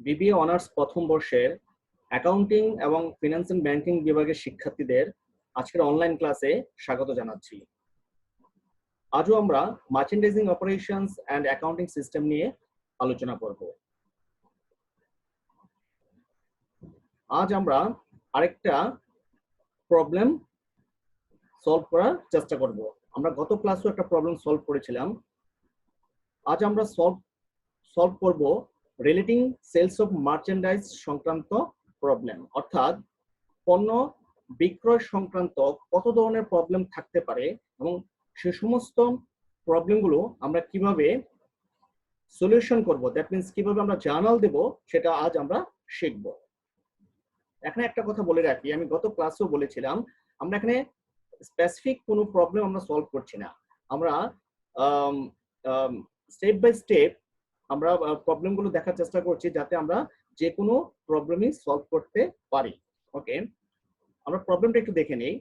BBA honours প্রথম বর্ষের accounting এবং ফিনান্স এন্ড ব্যাংকিং বিভাগের শিক্ষার্থীদের আজকের অনলাইন ক্লাসে স্বাগত জানাচ্ছি। আজও আমরা merchandising operations and accounting system নিয়ে আলোচনা করব। আজ আমরা আরেকটা প্রবলেম সলভ করার চেষ্টা করব। আমরা গত ক্লাসেও একটা প্রবলেম সলভ করেছিলাম। আজ আমরা সলভ করব রিলেটিং সেলস অফ মার্চেন্ডাইজ সংক্রান্ত প্রবলেম, অর্থাৎ পণ্য বিক্রয় সংক্রান্ত কত ধরনের প্রবলেম থাকতে পারে এবং সে সমস্ত প্রবলেমগুলো আমরা কিভাবে সলিউশন করব, দ্যাট মিন্স কিভাবে আমরা জার্নাল দেব, সেটা আজ আমরা শিখব। এখানে একটা কথা বলে রাখি, আমি গত ক্লাসেও বলেছিলাম আমরা এখানে স্পেসিফিক কোনো প্রবলেম আমরা সলভ করছি না, আমরা স্টেপ বাই স্টেপ আমরা প্রবলেমগুলো দেখার চেষ্টা করছি যাতে আমরা যে কোনো প্রবলেমই সলভ করতে পারি। ওকে, আমরা প্রবলেমটা একটু দেখে নেই।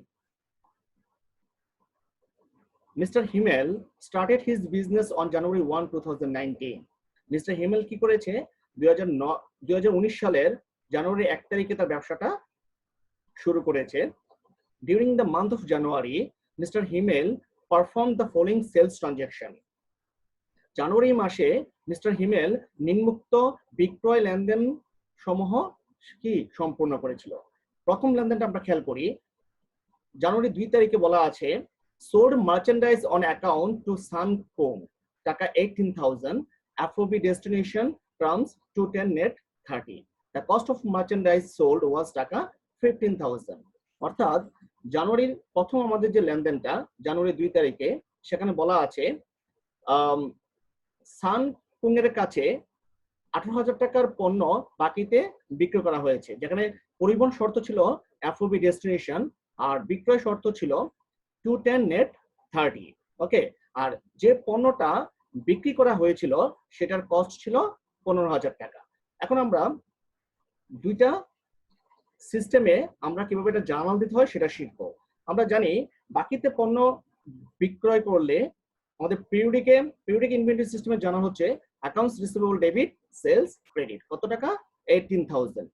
Mister Himel started his business on January 1, 2019। Mister Himel কি করেছে? 2019 সালের জানুয়ারি 1 তারিখে তার ব্যবসাটা শুরু করেছে। During the month of January mister Himel perform the following sales transaction. জানুয়ারি মাসে মিস্টার হিমেল নিম্নোক্ত বিক্রয় লেনদেন সমূহ কি সম্পূর্ণ করেছিল। প্রথম লেনদেনটা আমরা খেয়াল করি। জানুয়ারি 2 তারিখে বলা আছে sold merchandise on account to Sun Kong, টাকা 18,000, FOB destination terms to 10 net 30. The cost of merchandise sold was টাকা 15,000. অর্থাৎ জানুয়ারির প্রথম আমাদের যে লেনদেনটা জানুয়ারি 2 তারিখে, সেখানে বলা আছে সান কুং এর কাছে 18,000 টাকার পণ্য বাকিতে বিক্রি করা হয়েছে, যেখানে পরিবহন শর্ত ছিল FOB ডেস্টিনেশন আর বিক্রয় শর্ত ছিল 210 net 30। ওকে, আর যে পণ্যটা বিক্রি করা হয়েছিল সেটার কস্ট ছিল 15,000 টাকা। এখন আমরা দুইটা সিস্টেমে আমরা কিভাবে এটা জার্নাল দিতে হয় সেটা শিখবো। আমরা জানি বাকিতে পণ্য বিক্রয় করলে আমাদের পিরিয়ডিক ইনভেন্টরি সিস্টেমের জার্নাল হচ্ছে accounts receivable debit sales credit, কত টাকা? 18,000।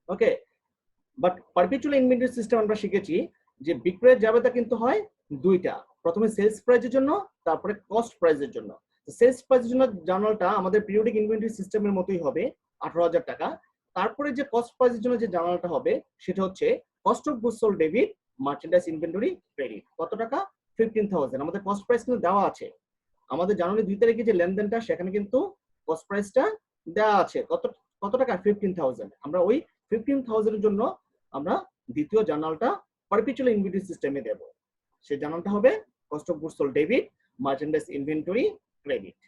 Okay, but perpetual inventory system আমরা শিখেছি যে বিক্রয়ের জাবেদা কিন্তু হয় দুইটা, প্রথমে সেলস প্রাইসের জন্য, তারপরে কস্ট প্রাইসের জন্য। সেলস প্রাইসের জন্য জার্নালটা আমাদের পিরিয়ডিক ইনভেন্টরি সিস্টেমের মতোই হবে 18,000 টাকা। তারপরে যে কস্ট প্রাইসের জন্য যে জার্নালটা হবে সেটা হচ্ছে cost of goods sold debit merchandise inventory credit, কত টাকা? 15,000। আমাদের কস্ট প্রাইস কিন্তু দেওয়া আছে, আমাদের জানুয়ারি 2 তারিখে যে লেনদেনটা সেখানে কিন্তু কস্ট প্রাইসটা দেওয়া আছে কত টাকা? 15,000। আমরা ওই 15,000 এর জন্য আমরা দ্বিতীয় জার্নালটা পারপেচুয়াল ইনভেন্টরি সিস্টেমে দেব। সেই জার্নালটা হবে cost of goods sold debit merchandise inventory credit.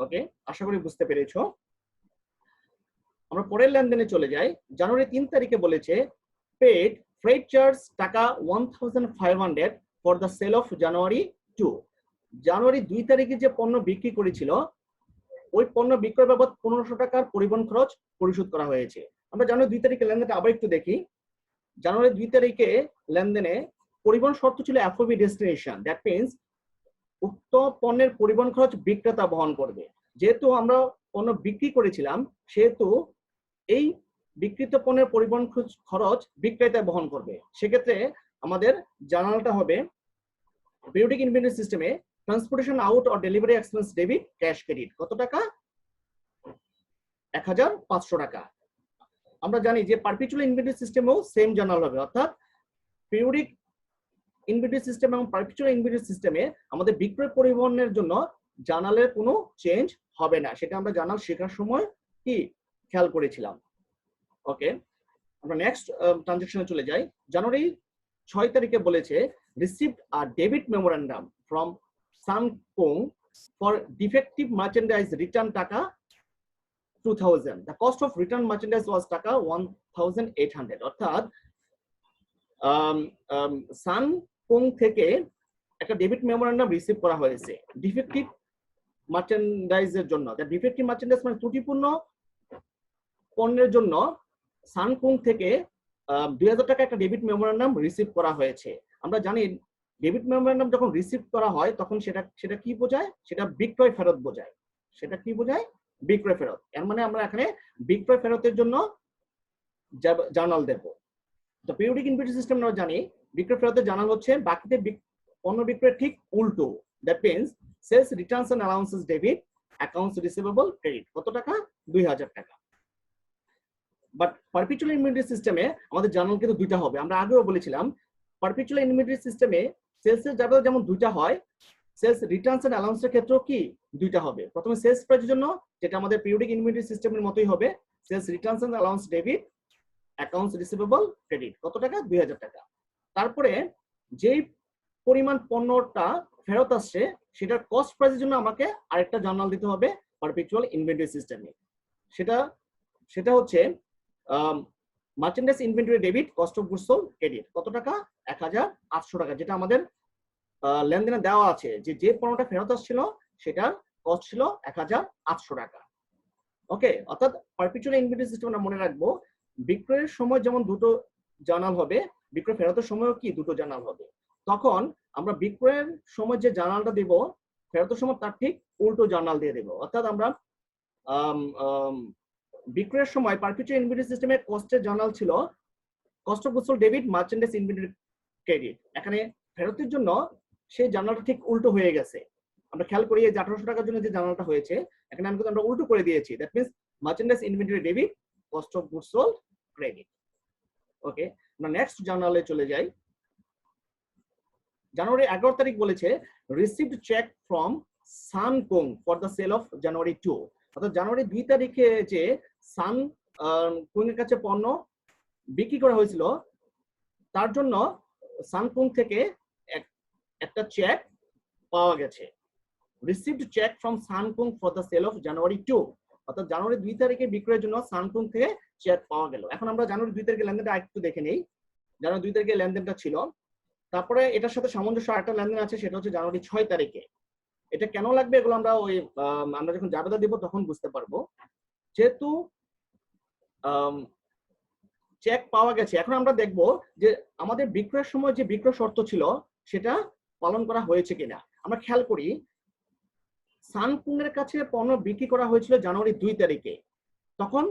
Okay, আশা করি বুঝতে পেরেছো। আমরা পরের লেনদেনে চলে যাই। জানুয়ারি 3 তারিখে বলেছে পেড ফ্রেট চার্জ টাকা 1,500 for the sale of January 2। জানুয়ারি 2 তারিখে যে পণ্য বিক্রি করেছিল ওই পণ্য বিক্রয় বাবদ 1500 টাকার পরিবহন খরচ পরিশোধ করা হয়েছে। আমরা জানুয়ারি 2 তারিখে লেনদেনটা আবার একটু দেখি। জানুয়ারি 2 তারিখে লেনদেনে পরিবহন শর্ত ছিল FOB ডেস্টিনেশন, দ্যাট মিন্স উক্ত পণ্যের পরিবহন খরচ বিক্রেতা বহন করবে। যেহেতু আমরা পণ্য বিক্রি করেছিলাম সেহেতু এই বিক্রিত পণ্যের পরিবহন খরচ বিক্রেতা বহন করবে। সেক্ষেত্রে আমাদের জার্নালটা হবে পিরিয়ডিক ইনভেন্টরি সিস্টেমে transportation out or delivery expense debit cash credit, কত টাকা? 1,500 টাকা। আমরা জানি যে পারপেচুয়াল ইনভেন্টরি সিস্টেমেও সেম জার্নাল হবে, অর্থাৎ পিরিয়ডিক ইনভেন্টরি সিস্টেম এবং পারপেচুয়াল ইনভেন্টরি সিস্টেমে আমাদের বিক্রয় পরিবহনের জন্য জার্নালের কোনো চেঞ্জ হবে না, সেটা আমরা জার্নাল শেখার সময় কি খেয়াল করেছিলাম। ওকে, আমরা নেক্সট ট্রানজাকশনে চলে যাই। জানুয়ারি 6 তারিখে বলেছে received a debit memorandum from Sun Co for defective merchandise return taka 2,000। The cost of return merchandise was taka 1,800। অর্থাৎ সান কোং থেকে একটা ডেবিট মেমোরেন্ডাম রিসিভ করা হয়েছে ডিফেক্টিভ মার্চেন্ডাইজের জন্য। ডিফেক্টিভ মার্চেন্ডাইজ মানে ত্রুটিপূর্ণ পণ্যের জন্য সান কোং থেকে 2,000 টাকা একটা ডেবিট মেমোরেন্ডাম রিসিভ করা হয়েছে। আমরা জানি ডেবিট মেমোরেন্ডাম যখন রিসিভ করা হয় তখন সেটা কি বোঝায়? সেটা বিক্রয় ফেরত বোঝায়। সেটা কি বোঝায়? বিক্রয় ফেরত। এর মানে আমরা এখানে বিক্রয় ফেরতের জন্য জার্নাল দেব। তো পিরিয়ডিক ইনভেন্টরি সিস্টেম আমরা জানি বিক্রয় ফেরতের জার্নাল হচ্ছে বাকিতে পণ্য বিক্রয়ের ঠিক উল্টো। That means sales returns and allowances debit, accounts receivable credit. কত টাকা? 2000 টাকা। বাট পারপিচুয়াল ইনভেন্টরি সিস্টেমে আমাদের জার্নাল কিন্তু দুইটা হবে। আমরা আগেও বলেছিলাম পারপিচুয়াল ইনভেন্টরি সিস্টেমে সেলসের জার্নাল যেমন দুইটা হয়, সেলস রিটার্নস এন্ড অ্যালাউন্সের ক্ষেত্রেও কি দুইটা হবে। প্রথমে সেলস প্রাইসের জন্য যেটা আমাদের পিরিয়ডিক ইনভেন্টরি সিস্টেমের মতোই হবে, sales returns and allowance debit, accounts receivable credit. কত টাকা? 2000 টাকা। তারপরে যেই পরিমাণ পণ্যটা ফেরত আসছে সেটার কস্ট প্রাইসের জন্য আমাকে আরেকটা জার্নাল দিতে হবে পারপিচুয়াল ইনভেন্টরি সিস্টেমে। সেটা হচ্ছে merchandise inventory debit, cost of goods sold credit. কত টাকা? 1800 টাকা। যেটা আমাদের লেনদেনে দেওয়া আছে যে পণ্যটা ফেরত আসছিল সেটার কস্ট ছিল 1800 টাকা। ওকে, অর্থাৎ পারপিচুয়াল ইনভেন্টরি সিস্টেম আমরা মনে রাখবো বিক্রয়ের সময় যেমন দুটো জার্নাল হবে, বিক্রয় ফেরতের সময়ও কি দুটো জার্নাল হবে। তখন আমরা বিক্রয়ের সময় যে জার্নালটা দেব ফেরতের সময় তার ঠিক উল্টো জার্নাল দিয়ে দেব। অর্থাৎ আমরা বিক্রয়ের সময় পারপিচুয়াল ইনভেন্টরি সিস্টেমের কস্টের জার্নাল ছিল cost of goods sold debit, merchandise inventory credit. এখানে ফেরতের জন্য সেই জার্নালটা ঠিক উল্টো হয়ে গেছে। আমরা খেয়াল করি যে 1800 টাকার জন্য যে জার্নালটা হয়েছে এখানে আমি কিন্তু আমরা উল্টো করে দিয়েছি। That means merchandise inventory debit, cost of goods sold credit. Okay, আমরা নেক্সট জার্নালে চলে যাই। জানুয়ারি 11 তারিখ বলেছে received cheque from Sun Co for the sale of January 2। অর্থাৎ জানুয়ারি 2 তারিখে যে সানকুং এর কাছে পণ্য বিক্রি করা হয়েছিল তার জন্য সানকুং থেকে একটা চেক পাওয়া গেছে। Received cheque from Sun Co for the sale of January 2। অর্থাৎ জানুয়ারি 2 তারিখে বিক্রয়ের জন্য সানকুং থেকে চেক পাওয়া গেল। এখন আমরা জানুয়ারি 2 তারিখে লেনদেনটা একটু দেখে নেই। জানুয়ারি 2 তারিখে লেনদেনটা ছিল, তারপরে এটার সাথে সামঞ্জস্য আরেকটা লেনদেন আছে, সেটা হচ্ছে জানুয়ারি 6 তারিখে। এটা কেন লাগবে এগুলো আমরা আমরা যখন জাবেদা দিব তখন বুঝতে পারবো। যেহেতু চেক পাওয়া গেছে, এখন আমরা দেখব যে আমাদের বিক্রয়ের সময় যে বিক্রয় শর্ত ছিল সেটা পালন করা হয়েছে কিনা। আমরা খেয়াল করি সানকুং এর কাছে পণ্য বিক্রি করা হয়েছিল জানুয়ারি 2 তারিখে। তখন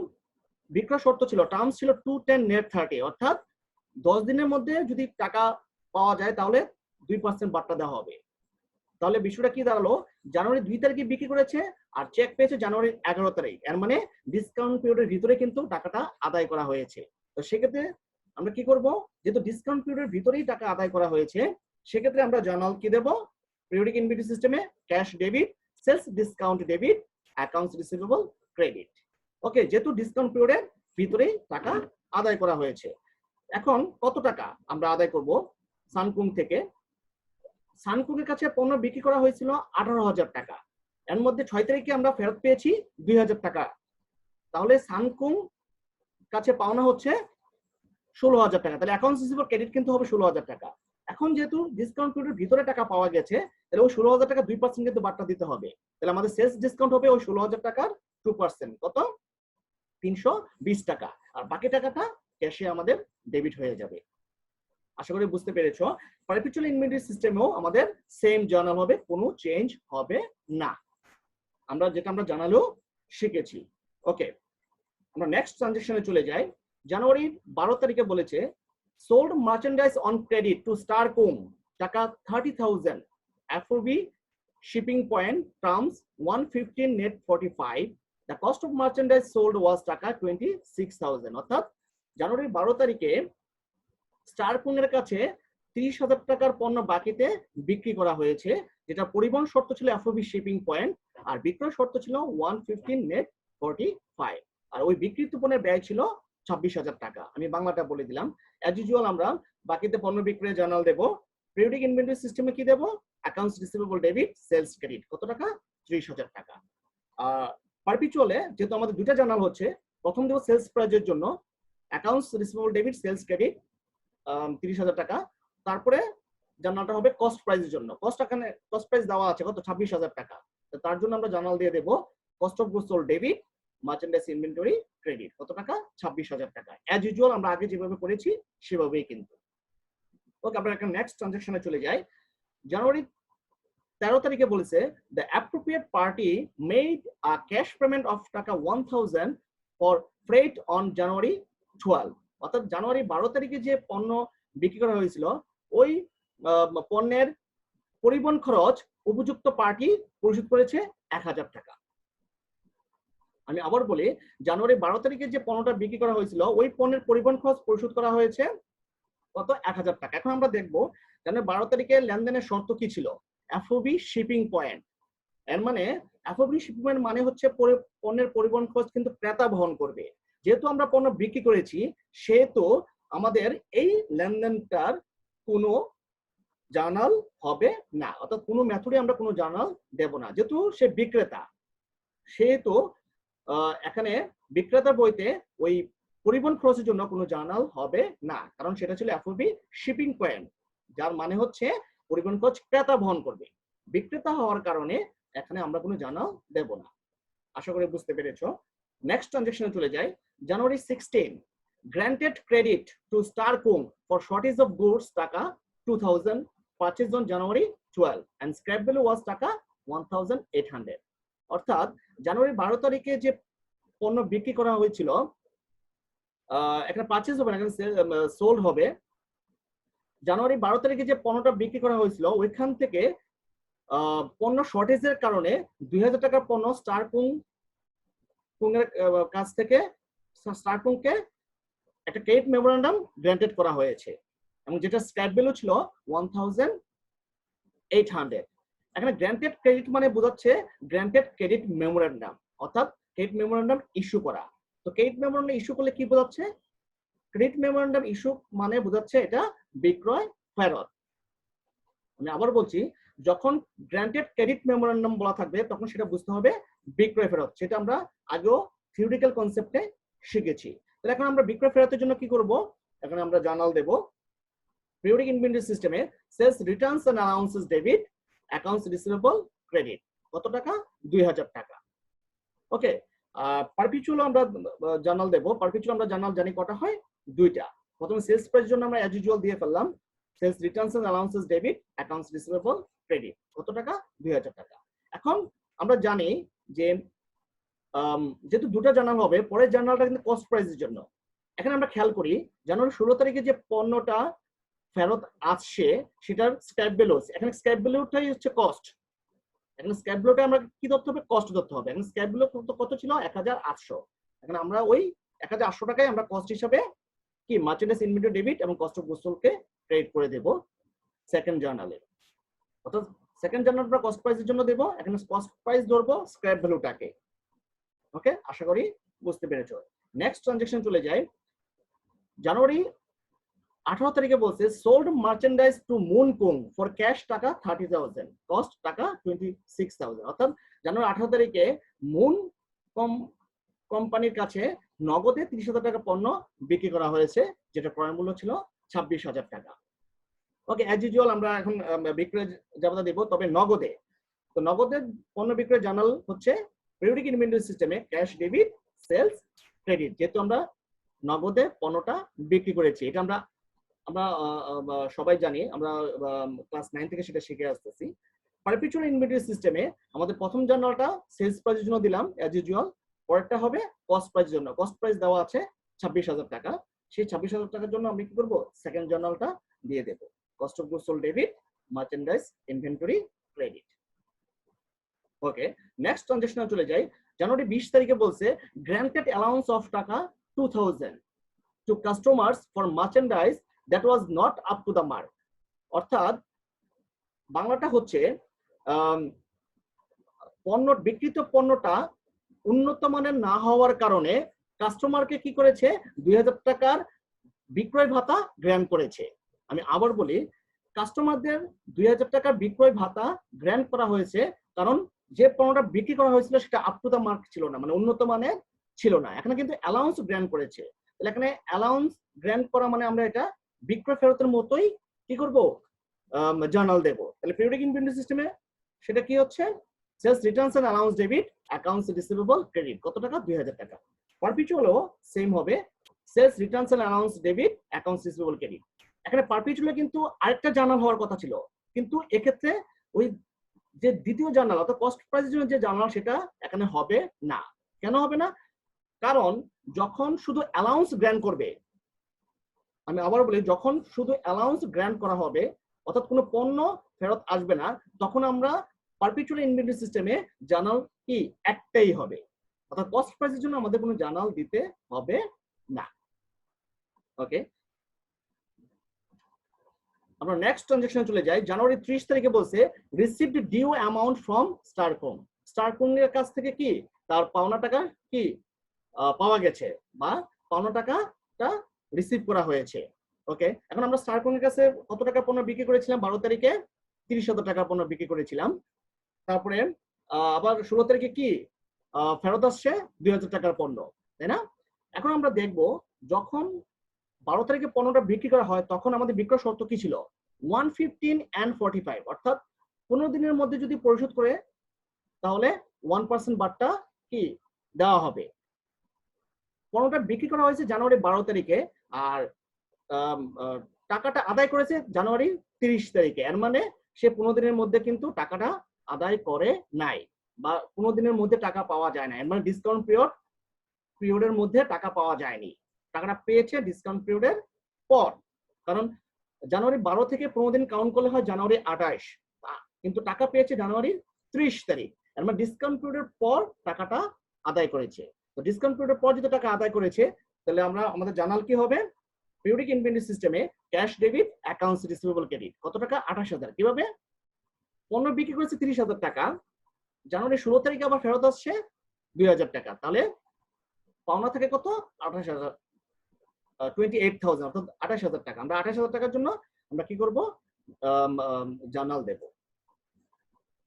বিক্রয় শর্ত ছিল, টার্মস ছিল 210 নেট 30, অর্থাৎ 10 দিনের মধ্যে যদি টাকা পাওয়া যায় তাহলে 2% বাট্টা দেওয়া হবে। তাহলে বিষয়টা কি দাঁড়ালো, জানুয়ারি 2 তারিখে বিক্রি করেছে আর চেক পেয়েছে জানুয়ারি 11 তারিখ। এর মানে ডিসকাউন্ট পিরিয়ডের ভিতরে কিন্তু টাকাটা আদায় করা হয়েছে। তো সেক্ষেত্রে আমরা কি করব, যেহেতু ডিসকাউন্ট পিরিয়ডের ভিতরেই টাকা আদায় করা হয়েছে সেক্ষেত্রে আমরা জার্নাল কি দেব, পিরিয়ডিক ইনভেন্টরি সিস্টেমে cash debit, sales discount debit, accounts receivable credit. Okay, যেহেতু ডিসকাউন্ট পিরিয়ডের ভিতরেই টাকা আদায় করা হয়েছে। এখন কত টাকা আমরা আদায় করব সানকুং থেকে। সানকুং এর কাছে পণ্য বিক্রি করা হয়েছিল 18,000 টাকা। এর মধ্যে 6 তারিখে আমরা ফেরত পেয়েছি 2,000 টাকা। তাহলে সানকুং কাছে পাওনা হচ্ছে 16,000 টাকা। তাহলে অ্যাকাউন্টস রিসিভেবল ক্রেডিট কিন্তু হবে 16,000 টাকা। এখন যেহেতু ডিসকাউন্ট পিরিয়ডের ভিতরে টাকা পাওয়া গেছে তাহলে ওই 16,000 টাকা 2% কিন্তু বাট্টা দিতে হবে। তাহলে আমাদের সেলস ডিসকাউন্ট হবে ওই 16,000 টাকার 2%, কত? 320 টাকা। আর বাকি টাকাটা ক্যাশে আমাদের ডেবিট হয়ে যাবে। আশা করি বুঝতে পেরেছো। পারপিচুয়াল ইনভেন্টরি সিস্টেমেও আমাদের সেম জার্নাল হবে, কোনো চেঞ্জ হবে না। আমরা জানালেও শিখেছি। ওকে, আমরা নেক্সট ট্রানজাকশনে চলে যাই। জানুয়ারি 12 তারিখে বলেছে sold merchandise on credit to Star Co, taka 30,000, FOB shipping point, terms 115 net 45, the cost of merchandise sold was taka 26,000। অর্থাৎ জানুয়ারি 12 তারিখে স্টারকুং এর কাছে 30,000 টাকার পণ্য বাকিতে বিক্রি করা হয়েছে, যেটা পরিবহন শর্ত ছিল এফওবি শিপিং পয়েন্ট আর বিক্রয় শর্ত ছিল 115 নেট 45। আর ওই বিক্রিত পণ্যের ব্যয় ছিল 26,000 টাকা। আমি বাংলাটা বলে দিলাম। অ্যাজ ইউজুয়াল আমরা বাকিতে পণ্য বিক্রয়ের জার্নাল দেব। পিরিয়ডিক ইনভেন্টরি সিস্টেমে কি দেব, accounts receivable debit, sales credit. কত টাকা? 30,000 টাকা। পারপিচুয়ালে যেহেতু আমাদের দুইটা জার্নাল হচ্ছে, প্রথম দেব সেলস প্রাইজের জন্য accounts receivable debit, sales credit 30,000 টাকা। তারপরে জার্নালটা হবে কস্ট প্রাইজের জন্য। কস্ট প্রাইস দেওয়া আছে কত? 26,000 টাকা। তার জন্য আমরা জার্নাল দিয়ে দেব cost of goods sold debit, merchandise inventory credit. কত টাকা? 26,000 টাকা। অ্যাজ ইউজুয়াল আমরা আগে যেভাবে করেছি সেভাবেই কিন্তু। ওকে, আমরা একটা নেক্সট ট্রানজাকশনে চলে যাই। জানুয়ারি 13 তারিখে বলেছে the appropriate party made a cash payment of টাকা 1000 for freight on January 12, অর্থাৎ জানুয়ারি 12 তারিখে যে পণ্য বিক্রি করা হয়েছিল ওই পণ্যের পরিবহন খরচ উপযুক্ত পার্টি পরিশোধ করেছে 1000 টাকা। আমি আবার বলি, জানুয়ারি 12 তারিখে যে পণ্যটা বিক্রি করা হয়েছিল ওই পণ্যের পরিবহন খরচ পরিশোধ করা হয়েছে কত? 1000 টাকা। এখন আমরা দেখবো জানুয়ারি 12 তারিখে লেনদেনের শর্ত কি ছিল? FOB shipping point. এর মানে এফওবি শিপিং পয়েন্ট মানে হচ্ছে পণ্যের পরিবহন খরচ কিন্তু ক্রেতা বহন করবে। যেহেতু আমরা পণ্য বিক্রি করেছি সেহেতু আমাদের এই লেনদেনটার কোনো জার্নাল হবে না, অর্থাৎ কোনো মেথডে আমরা কোনো জার্নাল দেব না। যেহেতু সে বিক্রেতা সেহেতু এখানে বিক্রেতার বইতে ওই পরিবহন খরচের জন্য কোনো জার্নাল হবে না, কারণ সেটা ছিল এফওবি শিপিং পয়েন্ট, যার মানে হচ্ছে পরিবহন খরচ ক্রেতা বহন করবে। বিক্রেতা হওয়ার কারণে এখানে আমরা কোনো জার্নাল দেব না। আশা করি বুঝতে পেরেছো। নেক্সট ট্রানজাকশনে চলে যাই। January 16 granted credit to Star Co for shortage of goods taka 2000 purchased on January 12 and scrap value was টাকা 1800। অর্থাৎ জানুয়ারি 12 তারিখে যে পণ্য বিক্রি করা হয়েছিল এখানে পারচেজ হবে না, এখানে সোল্ড হবে। জানুয়ারি 12 তারিখে যে পণ্যটা বিক্রি করা হয়েছিল ওইখান থেকে পণ্য শর্টেজের কারণে 2000 টাকার পণ্য স্টার কুংয়ের কাছ থেকে স্টার কুংকে একটা ক্রেডিট মেমোরান্ডাম গ্রান্টেড করা হয়েছে এবং যেটা স্ক্র্যাপ ভ্যালু ছিল 1800। এখানে গ্রান্টেড ক্রেডিট মানে বোঝাচ্ছে গ্রান্টেড ক্রেডিট মেমোরান্ডাম, অর্থাৎ ক্রেডিট মেমোরান্ডাম ইস্যু করা। তো ক্রেডিট মেমোরান্ডাম ইস্যু করলে কি বোঝাচ্ছে? ক্রেডিট মেমোরান্ডাম ইস্যু মানে বোঝাচ্ছে এটা বিক্রয় ফেরত। আমি আবার বলছি, যখন গ্রান্টেড ক্রেডিট মেমোরান্ডাম বলা থাকবে তখন সেটা বুঝতে হবে বিক্রয় ফেরত। সেটা আমরা আগেও থিওরিটিক্যাল কনসেপ্টে শিখেছি। তাহলে এখন আমরা বিক্রয় ফেরতের জন্য কি করব? এখন আমরা জার্নাল দেব। পিরিয়ডিক ইনভেন্টরি সিস্টেমে sales returns and allowances debit, accounts receivable credit. কত টাকা? 2000 টাকা। ওকে, পারপিচুয়াল আমরা জার্নাল দেব। পারপিচুয়াল আমরা জার্নাল জানি কটা হয়? দুইটা। প্রথমে সেলস প্রাইস জন্য আমরা অ্যাজ ইউজুয়াল দিয়ে ফেললাম sales returns and allowances debit, accounts receivable credit. কত টাকা? 2000 টাকা। এখন আমরা জানি যে যেহেতু দুটো জার্নাল হবে, পরের জার্নালটা কিন্তু কস্ট প্রাইসের জন্য। এখানে আমরা খেয়াল করি জানুয়ারি 16 তারিখে যে পণ্যটা ফেরত আসছে সেটার স্ক্র্যাপ ভ্যালু, এখানে স্ক্র্যাপ ভ্যালুটাই হচ্ছে কস্ট। এখানে স্ক্র্যাপ ভ্যালুটা আমরা কি ধরতে হবে? কস্ট ধরতে হবে। এখানে স্ক্র্যাপ ভ্যালু কত ছিল? 1800। এখানে আমরা ওই 1800 টাকায় আমরা কস্ট হিসাবে কি মার্চেন্ডাইজ ইনভেন্টরি ডেবিট এবং কস্ট অফ গুডস সোল্ডকে ক্রেডিট করে দেব সেকেন্ড জার্নালে। অর্থাৎ সেকেন্ড জার্নাল আমরা কস্ট প্রাইসের জন্য দেব, এখানে কস্ট প্রাইস ধরবো স্ক্র্যাপ ভ্যালুটাকে। ওকে, আশা করি বুঝতে পেরেছো। নেক্সট ট্রানজাকশন চলে যায়। জানুয়ারি 18 তারিখে বলছে sold merchandise to Moon Co for cash taka 30,000, cost টাকা 26,000। অর্থাৎ জানুয়ারি 18 তারিখে মুন কোম্পানির কাছে নগদে 30,000 টাকা পণ্য বিক্রি করা হয়েছে, যেটা ক্রয় মূল্য ছিল 26,000 টাকা। ওকে, অ্যাজ ইউজুয়াল আমরা এখন বিক্রয় জাবেদা দেব, তবে নগদে। তো নগদের পণ্য বিক্রয় জার্নাল হচ্ছে পিরিয়ডিক ইনভেন্টরি সিস্টেমে ক্যাশ ডেবিট সেলস ক্রেডিট। যেহেতু আমরা নগদে পণ্যটা বিক্রি করেছি, এটা আমরা সবাই জানি, আমরা ক্লাস 9 থেকে সেটা শিখে আসতেছি। পারপিচুয়াল ইনভেন্টরি সিস্টেমে আমাদের প্রথম জার্নালটা সেলস প্রাইসের জন্য দিলাম অ্যাজ ইউজুয়াল, পরেরটা হবে কস্ট প্রাইসের জন্য। কস্ট প্রাইস দেওয়া আছে 26,000 টাকা, সেই 26,000 টাকার জন্য আমরা কি করব? সেকেন্ড জার্নালটা দিয়ে দেব, cost of goods sold debit, merchandise inventory credit. Okay, next ট্রানজাকশনে চলে যাই। জানুয়ারি 20 তারিখে বলছে গ্রান্টেড অ্যালাউন্স অফ টাকা 2000 two customers for merchandise that was not up to the mark. অর্থাৎ বাংলাটা হচ্ছে পণ্য বিক্রিত পণ্যটা উন্নত মানের না হওয়ার কারণে কাস্টমারকে কি করেছে? 2000 টাকার বিক্রয় ভাতা গ্র্যান্ট করেছে। আমি আবার বলি, কাস্টমারদের 2000 টাকার বিক্রয় ভাতা গ্র্যান্ট করা হয়েছে কারণ যে পণ্যটা বিক্রি করা হয়েছিল সেটা আপ টু দ্য মার্ক ছিল না, মানে উন্নত মানের ছিল না। এখানে কিন্তু অ্যালাউন্স গ্র্যান্ট করেছে। তাহলে এখানে অ্যালাউন্স গ্র্যান্ট করা মানে আমরা এটা বিক্রয় ফেরতের মতোই কি করব? জার্নাল দেব। তাহলে পিরিয়ডিক ইনভেন্টরি সিস্টেমে সেটা কি হচ্ছে? Sales returns and allowance debit, accounts receivable credit. কত টাকা? 2000 টাকা। পারপিচুয়ালও সেম হবে, sales returns and allowance debit, accounts receivable credit. এখানে পারপিচুয়ালে কিন্তু আরেকটা জার্নাল হওয়ার কথা ছিল, কিন্তু এক্ষেত্রে ওই যে দ্বিতীয় জার্নাল অর্থাৎ কস্ট প্রাইসের জন্য যে জার্নাল সেটা এখানে হবে না। কেন হবে না? কারণ যখন শুধু অ্যালাউন্স গ্র্যান্ট করবে, আমি আবার বলি, যখন শুধু অ্যালাউন্স গ্র্যান্ট করা হবে অর্থাৎ কোনো পণ্য ফেরত আসবে না, তখন আমরা পারপিচুয়াল ইনভেন্টরি সিস্টেমে জার্নাল কি একটাই হবে, অর্থাৎ কস্ট প্রাইসের জন্য আমাদের কোনো জার্নাল দিতে হবে না। ওকে, আমরা নেক্সট ট্রানজাকশনে চলে যাই। জানুয়ারি 30 তারিখে বলছে রিসিভড ডিউ অ্যামাউন্ট ফ্রম স্টারকম। স্টারকমের কাছ থেকে কি তার পাওনা টাকা কি পাওয়া গেছে বা পাওনা টাকাটা রিসিভ করা হয়েছে। ওকে, এখন আমরা স্টারকমের কাছে কত টাকা পণ্য বিক্রি করেছিলাম? 12 তারিখে 30,000 টাকা পণ্য বিক্রি করেছিলাম। তারপরে আবার 16 তারিখে কি ফেরত আসছে 2,000 টাকার পণ্য, তাই না? এখন আমরা দেখব যখন 12 তারিখে পণ্যটা বিক্রি করা হয় তখন আমাদের বিক্রয় শর্ত কি ছিল? 115 and 45, অর্থাৎ 15 দিনের মধ্যে যদি পরিশোধ করে তাহলে 1% বাট্টা কি দেওয়া হবে। পণ্যটা বিক্রি করা হয়েছে জানুয়ারি 12 তারিখে আর টাকাটা আদায় করেছে জানুয়ারি 30 তারিখে। এর মানে সে 15 দিনের মধ্যে কিন্তু টাকাটা আদায় করে নাই বা 15 দিনের মধ্যে টাকা পাওয়া যায় না। এর মানে ডিসকাউন্ট পিরিয়ডের মধ্যে টাকা পাওয়া যায়নি, টাকাটা পেয়েছে ডিসকাউন্ট পিরিয়ডের পর। কারণ জানুয়ারি 12 থেকে 15 দিন কাউন্ট করলে হয় জানুয়ারি 28, কিন্তু টাকা পেয়েছে জানুয়ারি 30 তারিখ। এর মানে ডিসকাউন্ট পিরিয়ডের পর টাকাটা আদায় করেছে। তো ডিসকাউন্ট পিরিয়ডের পর যদি টাকা আদায় করেছে তাহলে আমরা আমাদের জার্নাল কি হবে? পিরিয়ডিক ইনভেন্টরি সিস্টেমে cash debit, accounts receivable credit. কত টাকা? 28,000। কিভাবে? পণ্য বিক্রি করেছে 30,000 টাকা, জানুয়ারি 16 তারিখে আবার ফেরত আসছে 2,000 টাকা, তাহলে পাওনা থাকে কত? 28,000, 28,000, অর্থাৎ 28,000 টাকা। আমরা 28,000 টাকার জন্য আমরা কি করব? জার্নাল দেব।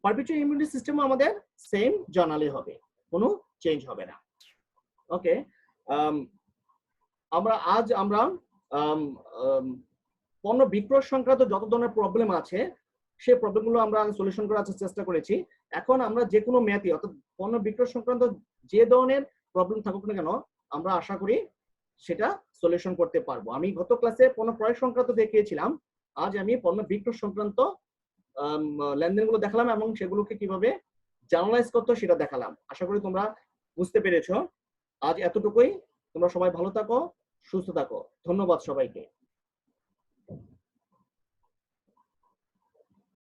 পারপিচুয়াল ইনভেন্টরি সিস্টেমও আমাদের সেম জার্নালই হবে, কোনো চেঞ্জ হবে না। ওকে, আমরা পণ্য বিক্রয় সংক্রান্ত যত ধরনের প্রবলেম আছে সেই প্রবলেমগুলো আমরা সলিউশন করার চেষ্টা করেছি। এখন আমরা যে কোনো ম্যাথই অর্থাৎ পণ্য বিক্রয় সংক্রান্ত যে ধরনের প্রবলেম থাকুক না কেন আমরা আশা করি সেটা সলিউশন করতে পারবো। আমি গত ক্লাসে পণ্য ক্রয় সংক্রান্ত দেখিয়েছিলাম, আজ আমি পণ্য বিক্রয় সংক্রান্ত লেনদেনগুলো দেখালাম এবং সেগুলোকে কিভাবে জার্নালাইজ করতে সেটা দেখালাম। আশা করি তোমরা বুঝতে পেরেছো। আজ এতটুকুই। তোমরা সবাই ভালো থাকো, সুস্থ থাকো। ধন্যবাদ সবাইকে।